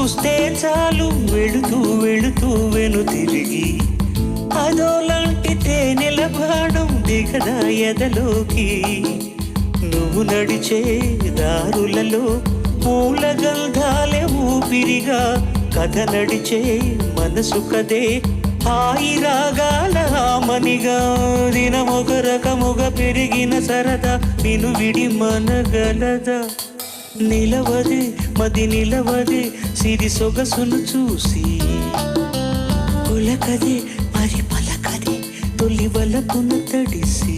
చూస్తే చాలు వెళుతూ వెళుతూ వెను తిరిగి అదోలాంటి తేనెల బాణం దిగదా ఎదలోకి నువ్వు నడిచే దారులలో పూల గంధాలే ఊపిరిగా కథ నడిచే మనసు కదే హాయి రాగాల హామనిగా దినమొక రకముగా పెరిగిన సరదా నిన్ను విడి మనగలదా నిలవదే మది నిలవదే సిరి సొగసును చూసి పులకదే మరి పలకదే తొలి వలపును తడిసి